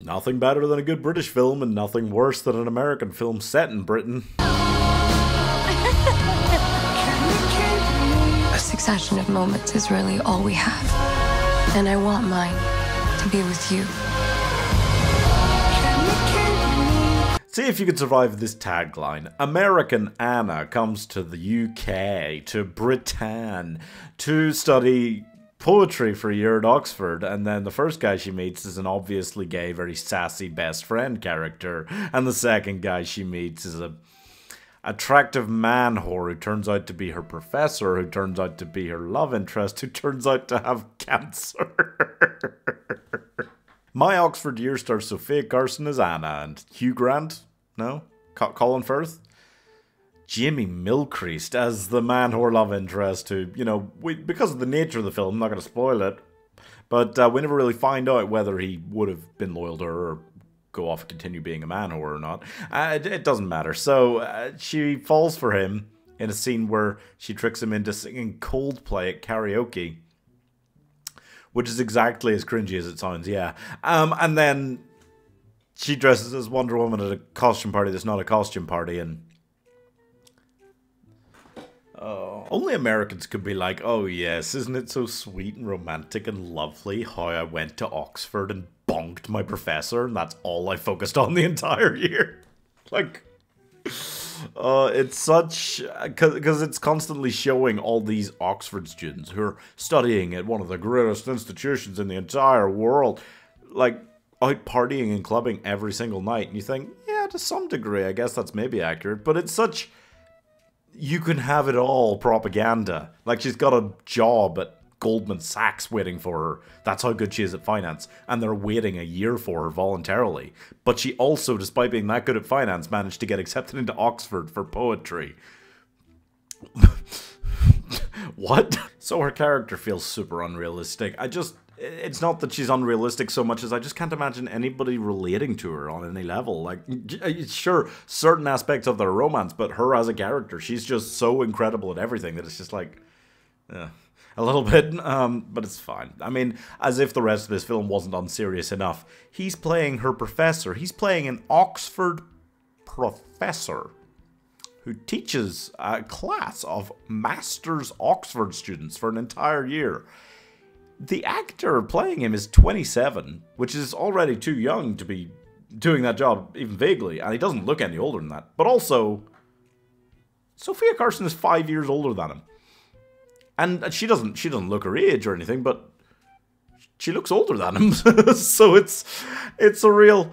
Nothing better than a good British film, and nothing worse than an American film set in Britain. A succession of moments is really all we have. And I want mine to be with you. See if you can survive this tagline. American Anna comes to the UK, to Britain, to study poetry for a year at Oxford, and then the first guy she meets is an obviously gay, very sassy best friend character, and the second guy she meets is a attractive man whore who turns out to be her professor, who turns out to be her love interest, who turns out to have cancer. Myoxfordyear stars Sofia Carson as Anna, and Hugh Grant? No? Colin Firth? Jamie Milcreast as the man whore love interest who, you know, because of the nature of the film, I'm not going to spoil it, but we never really find out whether he would have been loyal to her or go off and continue being a man whore or not. It doesn't matter. So she falls for him in a scene where she tricks him into singing Coldplay at karaoke, which is exactly as cringy as it sounds, yeah. And then she dresses as Wonder Woman at a costume party that's not a costume party, and only Americans could be like, oh yes, isn't it so sweet and romantic and lovely how I went to Oxford and bonked my professor, and that's all I focused on the entire year. Like, it's such, because it's constantly showing all these Oxford students who are studying at one of the greatest institutions in the entire world, like, out partying and clubbing every single night, and you think, yeah, to some degree, I guess that's maybe accurate, but it's such you can have it all propaganda. Like, she's got a job at Goldman Sachs waiting for her. That's how good she is at finance. And they're waiting a year for her voluntarily. But she also, despite being that good at finance, managed to get accepted into Oxford for poetry. What? So her character feels super unrealistic. It's not that she's unrealistic so much as I just can't imagine anybody relating to her on any level. Like, sure, certain aspects of their romance, but her as a character, she's just so incredible at everything that it's just like, a little bit, but it's fine. I mean, as if the rest of this film wasn't unserious enough. He's playing her professor. He's playing an Oxford professor who teaches a class of Masters Oxford students for an entire year. The actor playing him is 27, which is already too young to be doing that job, even vaguely, and he doesn't look any older than that. But also, Sofia Carson is 5 years older than him. And she doesn't look her age or anything, but she looks older than him. So it's a real,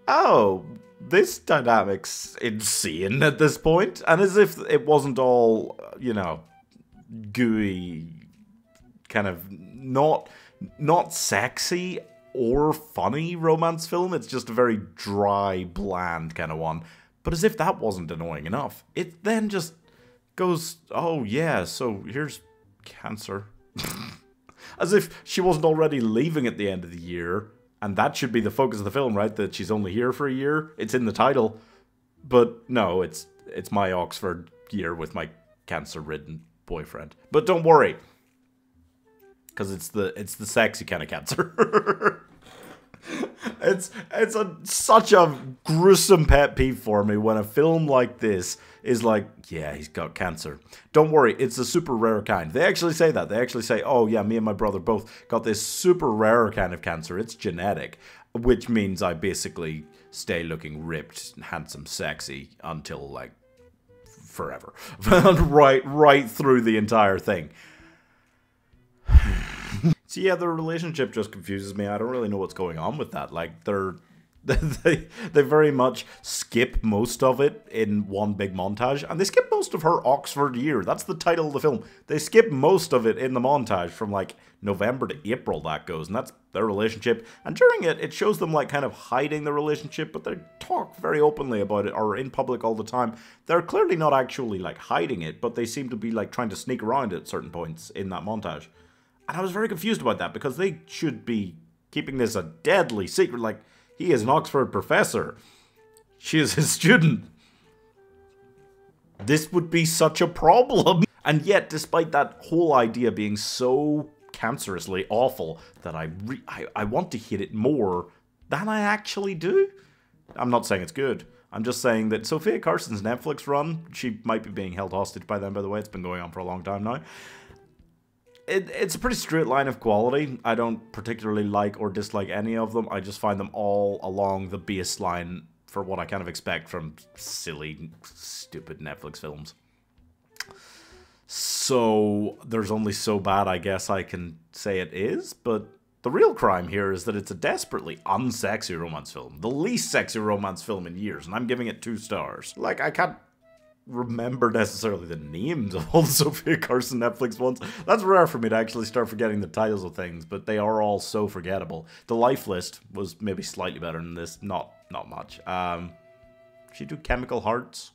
oh, this dynamic's insane at this point. And as if it wasn't all, you know, gooey, kind of not sexy or funny romance film. It's just a very dry, bland kind of one. But as if that wasn't annoying enough, it then just goes, oh yeah, so here's cancer. As if she wasn't already leaving at the end of the year, and that should be the focus of the film, right? That she's only here for a year. It's in the title. But no, it's my Oxford year with my cancer-ridden boyfriend. But don't worry, because it's the sexy kind of cancer. It's such a gruesome pet peeve for me when a film like this is like, yeah, he's got cancer. Don't worry, it's a super rare kind. They actually say that. They actually say, oh yeah, me and my brother both got this super rare kind of cancer. It's genetic, which means I basically stay looking ripped, handsome, sexy until like forever. right through the entire thing. So yeah, their relationship just confuses me. I don't really know what's going on with that. Like, they very much skip most of it in one big montage, and they skip most of her Oxford year. That's the title of the film. They skip most of it in the montage from like November to April, that goes, and that's their relationship. And during it, it shows them like kind of hiding the relationship, but they talk very openly about it, or in public all the time. They're clearly not actually like hiding it, but they seem to be like trying to sneak around it at certain points in that montage. And I was very confused about that, because they should be keeping this a deadly secret. Like, he is an Oxford professor. She is his student. This would be such a problem. And yet, despite that whole idea being so cancerously awful, that I want to hate it more than I actually do. I'm not saying it's good. I'm just saying that Sofia Carson's Netflix run, she might be being held hostage by them, by the way. It's been going on for a long time now. It's a pretty straight line of quality. I don't particularly like or dislike any of them. I just find them all along the baseline for what I kind of expect from silly, stupid Netflix films. So there's only so bad I guess I can say it is, but the real crime here is that it's a desperately unsexy romance film. The least sexy romance film in years, and I'm giving it 2 stars. Like, I can't remember necessarily the names of all the Sofia Carson Netflix ones. That's rare for me to actually start forgetting the titles of things, but they are all so forgettable. The Life List was maybe slightly better than this, not much. She do Chemical Hearts?